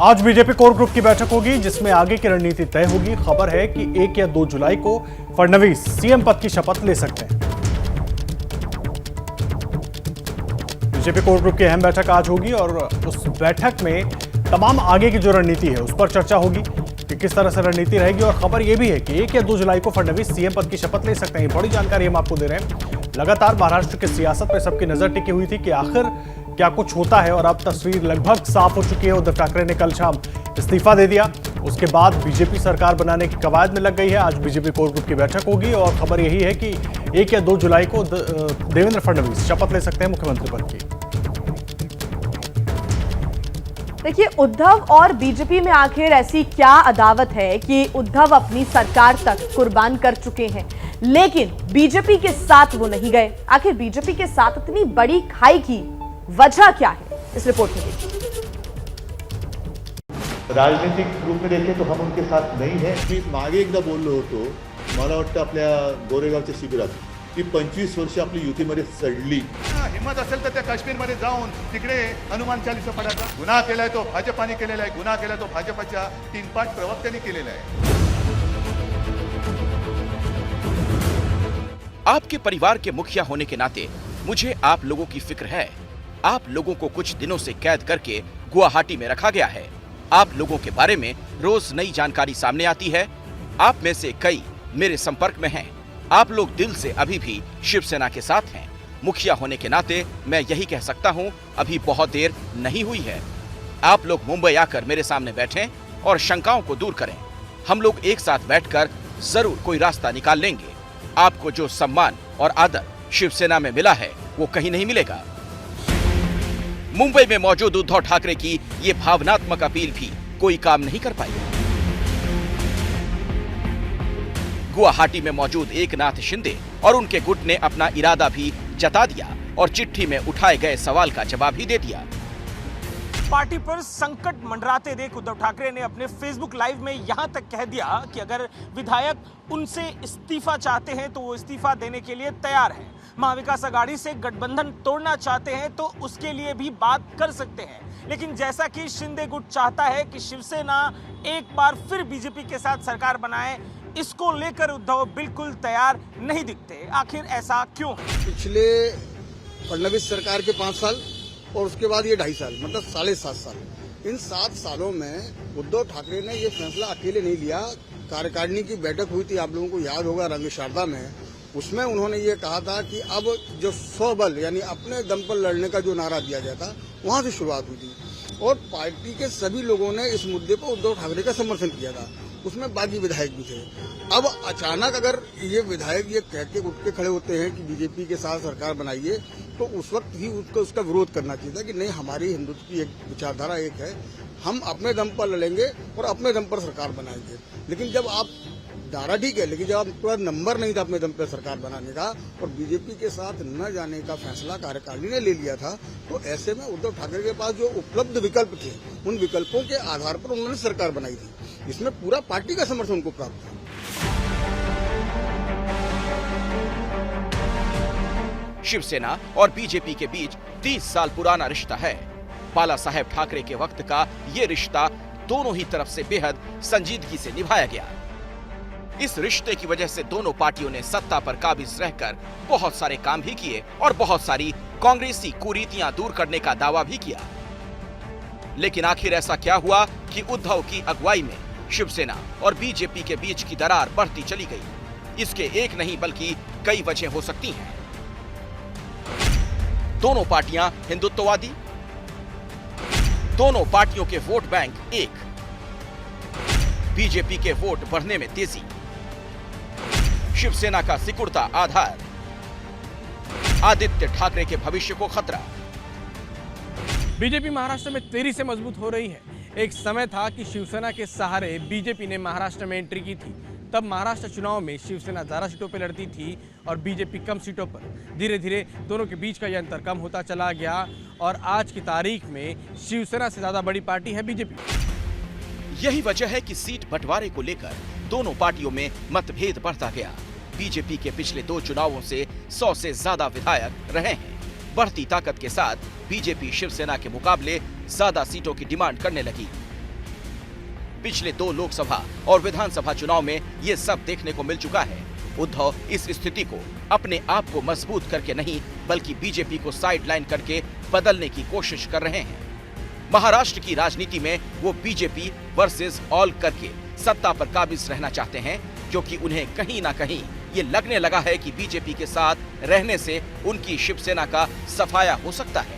आज BJP core group की बैठक होगी जिसमें आगे की रणनीति तय होगी। खबर है कि 1 या 2 जुलाई को फडणवीस सीएम पद की शपथ ले सकते हैं। बीजेपी कोर ग्रुप की अहम बैठक आज होगी और उस बैठक में तमाम आगे की जो रणनीति है उस पर चर्चा होगी कि किस तरह से रणनीति रहेगी। और खबर यह भी है कि 1 या 2 जुलाई को फडणवीस सीएम पद की शपथ ले सकते हैं। बड़ी जानकारी हम आपको दे रहे हैं। लगातार महाराष्ट्र की सियासत पर सबकी नजर टिकी हुई थी कि आखिर क्या कुछ होता है, और अब तस्वीर लगभग साफ हो चुकी है। उद्धव ठाकरे ने कल शाम इस्तीफा दे दिया, उसके बाद बीजेपी सरकार बनाने की कवायद में लग गई है। आज बीजेपी कोर ग्रुप की बैठक होगी और खबर यही है कि 1 या 2 जुलाई को देवेंद्र फडणवीस शपथ ले सकते हैं मुख्यमंत्री पद की। देखिए, उद्धव और बीजेपी में आखिर ऐसी क्या अदावत है कि उद्धव अपनी सरकार तक कुर्बान कर चुके हैं, लेकिन बीजेपी के साथ वो नहीं गए। आखिर बीजेपी के साथ इतनी बड़ी खाई की वजह क्या है, इस रिपोर्ट में देखिए। राजनीतिक रूप में देखें तो हम उनके साथ नहीं है। मी मागे एकदा बोललो होतो, मला वाटतं आपल्या गोरेगावच्या शिबिरात की 25 वर्ष आपली युतीमध्ये सडली। हिम्मत असेल तर त्या काश्मीरमध्ये जाऊन तिकडे हनुमान चालीसा पडायचा। गुन्हा केलाय तो भाजपाने केलेला आहे, गुन्हा केलाय तो भाजपच्या 3 पाट प्रवक्त्यांनी केलेला आहे। आपके परिवार के मुखिया होने के नाते मुझे आप लोगों की फिक्र है। आप लोगों को कुछ दिनों से कैद करके गुवाहाटी में रखा गया है। आप लोगों के बारे में रोज नई जानकारी सामने आती है। आप में से कई मेरे संपर्क में हैं। आप लोग दिल से अभी भी शिवसेना के साथ हैं। मुखिया होने के नाते मैं यही कह सकता हूं, अभी बहुत देर नहीं हुई है। आप लोग मुंबई आकर मेरे सामने बैठें और शंकाओं को दूर करें। हम लोग एक साथ बैठकर जरूर कोई रास्ता निकाल लेंगे। आपको जो सम्मान और आदर शिवसेना में मिला है वो कहीं नहीं मिलेगा। मुंबई में मौजूद उद्धव ठाकरे की ये भावनात्मक अपील भी कोई काम नहीं कर पाई। गुवाहाटी में मौजूद एकनाथ शिंदे और उनके गुट ने अपना इरादा भी जता दिया और चिट्ठी में उठाए गए सवाल का जवाब भी दे दिया। पार्टी पर संकट मंडराते देख उद्धव ठाकरे ने अपने फेसबुक लाइव में यहां तक कह दिया कि अगर विधायक उनसे इस्तीफा चाहते हैं तो वो इस्तीफा देने के लिए तैयार हैं। महाविकास आघाड़ी से गठबंधन तोड़ना चाहते हैं तो उसके लिए भी बात कर सकते हैं। लेकिन जैसा कि शिंदे गुट चाहता है कि शिवसेना एक बार फिर बीजेपी के साथ सरकार बनाए, इसको लेकर उद्धव बिल्कुल तैयार नहीं दिखते। आखिर ऐसा क्यों है? पिछले फडणवीस सरकार के 5 साल और उसके बाद ये 2.5 साल, मतलब 7.5 साल। इन 7 सालों में उद्धव ठाकरे ने ये फैसला अकेले नहीं लिया। कार्यकारिणी की बैठक हुई थी, आप लोगों को याद होगा, रंग शारदा में। उसमें उन्होंने ये कहा था कि अब जो स्वबल यानी अपने दम पर लड़ने का जो नारा दिया गया था, वहां से शुरुआत हुई थी और पार्टी के सभी लोगों ने इस मुद्दे पर उद्धव ठाकरे का समर्थन किया था। उसमें बाकी विधायक भी थे। अब अचानक अगर ये विधायक ये कह के उठ के खड़े होते हैं कि बीजेपी के साथ सरकार बनाइए, तो उस वक्त ही उसका विरोध करना चाहिए था कि नहीं, हमारी हिंदुत्व की एक विचारधारा एक है, हम अपने दम पर लड़ेंगे और अपने दम पर सरकार बनाएंगे। लेकिन जब आप नारा ठीक है, लेकिन जब आपके पास नंबर नहीं था अपने दम पर सरकार बनाने का और बीजेपी के साथ न जाने का फैसला कार्यकारिणी ने ले लिया था, तो ऐसे में उद्धव ठाकरे के पास जो उपलब्ध विकल्प थे, उन विकल्पों के आधार पर उन्होंने सरकार बनाई थी। इसमें पूरा पार्टी का समर्थन उनको प्राप्त था। शिवसेना और बीजेपी के बीच 30 साल पुराना रिश्ता है। बाला साहेब ठाकरे के वक्त का ये रिश्ता दोनों ही तरफ से बेहद संजीदगी से निभाया गया। इस रिश्ते की वजह से दोनों पार्टियों ने सत्ता पर काबिज रहकर बहुत सारे काम भी किए और बहुत सारी कांग्रेसी कुरीतियां दूर करने का दावा भी किया। लेकिन आखिर ऐसा क्या हुआ कि उद्धव की अगुवाई में शिवसेना और बीजेपी के बीच की दरार बढ़ती चली गई? इसके एक नहीं बल्कि कई वजह हो सकती हैं। दोनों पार्टियां हिंदुत्ववादी, दोनों पार्टियों के वोट बैंक एक, बीजेपी के वोट बढ़ने में तेजी, शिवसेना का सिकुड़ता आधार, आदित्य ठाकरे के भविष्य को खतरा। बीजेपी महाराष्ट्र में तेजी से मजबूत हो रही है। एक समय था कि शिवसेना के सहारे बीजेपी ने महाराष्ट्र में एंट्री की थी। तब महाराष्ट्र चुनाव में शिवसेना ज्यादा सीटों पर लड़ती थी और बीजेपी कम सीटों पर। धीरे धीरे दोनों के बीच का यह अंतर कम होता चला गया और आज की तारीख में शिवसेना से ज्यादा बड़ी पार्टी है बीजेपी। यही वजह है कि सीट बंटवारे को लेकर दोनों पार्टियों में मतभेद बढ़ता गया। बीजेपी के पिछले 2 चुनावों से 100 से ज्यादा विधायक रहे हैं। बढ़ती ताकत के साथ बीजेपी शिवसेना के मुकाबले ज्यादा सीटों की डिमांड करने लगी। पिछले 2 लोकसभा और विधानसभा चुनाव में ये सब देखने को मिल चुका है। उद्धव इस स्थिति को अपने आप को मजबूत करके नहीं बल्कि बीजेपी को साइडलाइन करके बदलने की कोशिश कर रहे हैं। महाराष्ट्र की राजनीति में वो बीजेपी वर्सेस ऑल करके सत्ता पर काबिज रहना चाहते हैं, क्योंकि उन्हें कहीं ना कहीं ये लगने लगा है कि बीजेपी के साथ रहने से उनकी शिवसेना का सफाया हो सकता है।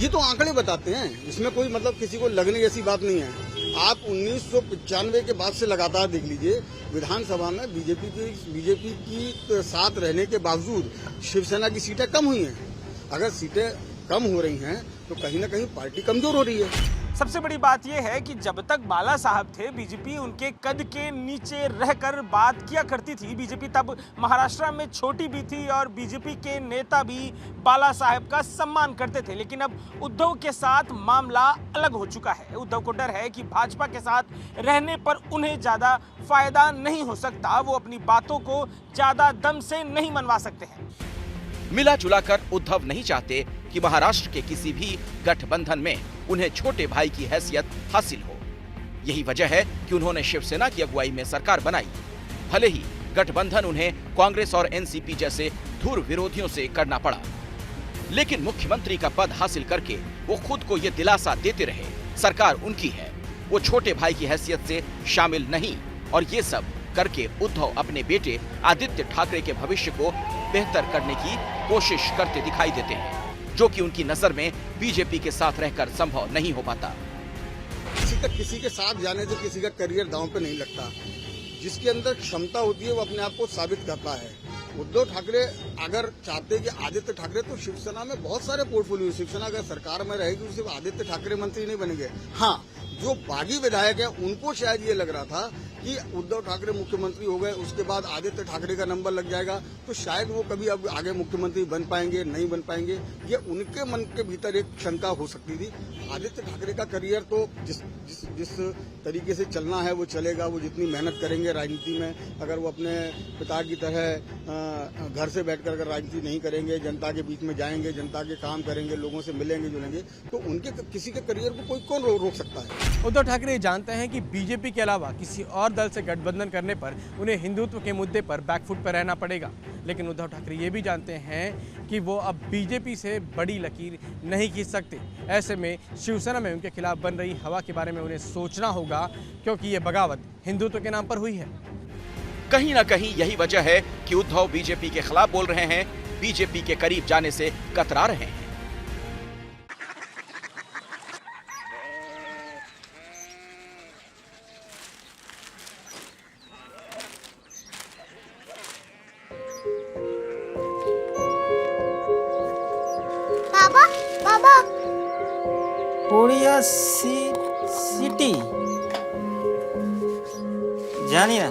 ये तो आंकड़े बताते हैं, इसमें कोई मतलब किसी को लगने जैसी बात नहीं है। आप 1995 के बाद से लगातार देख लीजिए, विधानसभा में बीजेपी की साथ रहने के बावजूद शिवसेना की सीटें कम हुई हैं। अगर सीटें कम हो रही हैं तो कहीं ना कहीं पार्टी कमजोर हो रही है। सबसे बड़ी बात यह है कि जब तक बाला साहब थे, बीजेपी उनके कद के नीचे रहकर बात किया करती थी। बीजेपी तब महाराष्ट्र में छोटी भी थी और बीजेपी के नेता भी बाला साहब का सम्मान करते थे। लेकिन अब उद्धव के साथ मामला अलग हो चुका है। उद्धव को डर है कि भाजपा के साथ रहने पर उन्हें ज्यादा फायदा नहीं हो सकता। वो अपनी बातों को ज्यादा दम से नहीं मनवा सकते हैं। मिला जुलाकर उद्धव नहीं चाहते कि महाराष्ट्र के किसी भी गठबंधन में उन्हें छोटे भाई की हैसियत हासिल हो। यही वजह है कि उन्होंने शिवसेना की अगुवाई में सरकार बनाई। भले ही गठबंधन उन्हें कांग्रेस और एनसीपी जैसे धुर विरोधियों से करना पड़ा, लेकिन मुख्यमंत्री का पद हासिल करके वो खुद को ये दिलासा देते रहे, सरकार उनकी है, वो छोटे भाई की हैसियत से शामिल नहीं। और ये सब करके उद्धव अपने बेटे आदित्य ठाकरे के भविष्य को बेहतर करने की कोशिश करते दिखाई देते हैं, जो कि उनकी नजर में बीजेपी के साथ रहकर संभव नहीं हो पाता। किसी के साथ जाने से किसी का करियर दांव पे नहीं लगता। जिसके अंदर क्षमता होती है वो अपने आप को साबित करता है। उद्धव ठाकरे अगर चाहते कि आदित्य ठाकरे, तो शिवसेना में बहुत सारे पोर्टफोलियो, शिवसेना अगर सरकार में रहेगी सिर्फ आदित्य ठाकरे मंत्री नहीं बनेंगे। हाँ, जो बागी विधायक है उनको शायद ये लग रहा था कि उद्धव ठाकरे मुख्यमंत्री हो गए, उसके बाद आदित्य ठाकरे का नंबर लग जाएगा, तो शायद वो कभी अब आगे मुख्यमंत्री बन पाएंगे नहीं बन पाएंगे, ये उनके मन के भीतर एक शंका हो सकती थी। आदित्य ठाकरे का करियर तो जिस तरीके से चलना है वो चलेगा। वो जितनी मेहनत करेंगे राजनीति में, अगर वो अपने पिता की तरह घर से बैठकर अगर राजनीति नहीं करेंगे, जनता के बीच में जाएंगे, जनता के काम करेंगे, लोगों से मिलेंगे जुलेंगे, तो उनके किसी के करियर को कोई कौन रोक सकता है। उद्धव ठाकरे जानते हैं कि बीजेपी के अलावा किसी और दल से गठबंधन करने पर उन्हें हिंदुत्व के मुद्दे पर बैकफुट पर रहना पड़ेगा। लेकिन उद्धव ठाकरे ये भी जानते हैं कि वो अब बीजेपी से बड़ी लकीर नहीं खींच सकते। ऐसे में शिवसेना में उनके खिलाफ बन रही हवा के बारे में उन्हें सोचना होगा, क्योंकि ये बगावत हिंदुत्व के नाम पर हुई है। कहीं ना कहीं यही वजह है कि उद्धव बीजेपी के खिलाफ बोल रहे हैं, बीजेपी के करीब जाने से कतरा रहे हैं। कोरिया सिटी जानी ना।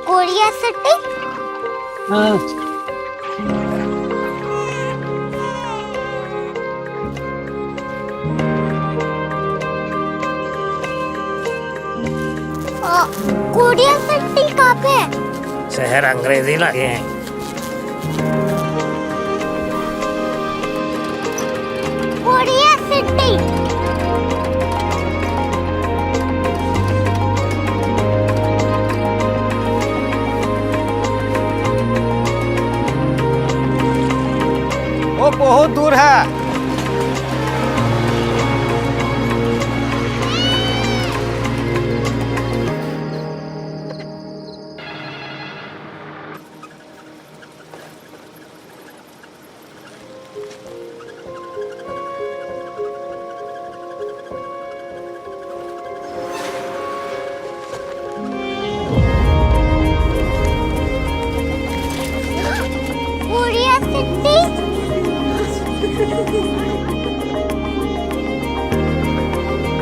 Korea city? हाँ। कोरिया सिटी कहाँ पे है? शहर अंग्रेजी लगे हैं। Korea city. वो बहुत दूर है।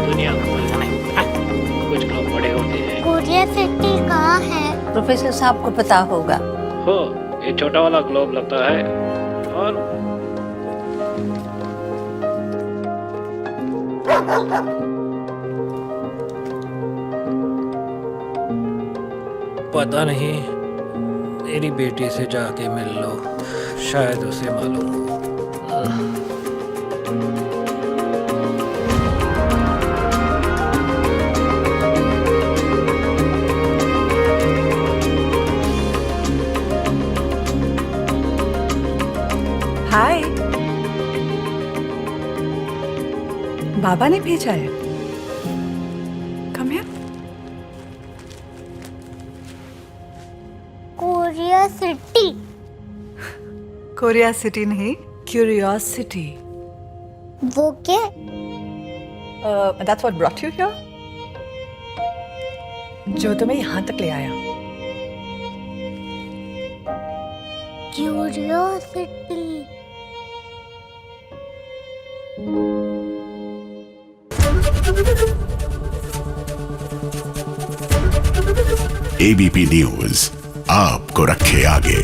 दुनिया को बोलना नहीं, कुछ लोग बड़े होते हैं। कोरिया सिटी कहाँ है? प्रोफेसर साहब को पता होगा। हो, ये छोटा वाला ग्लोब लगता है और पता नहीं, मेरी बेटी से जाके मिल लो, शायद उसे मालूम हो। हाय, बाबा ने भेजा है। Come here. Korea city. Korea city नहीं, क्यूरियोसिटी। वो क्या? That's what brought you here? जो तुम्हें यहाँ तक ले आया। क्यूरियोसिटी। एबीपी न्यूज आपको रखे आगे।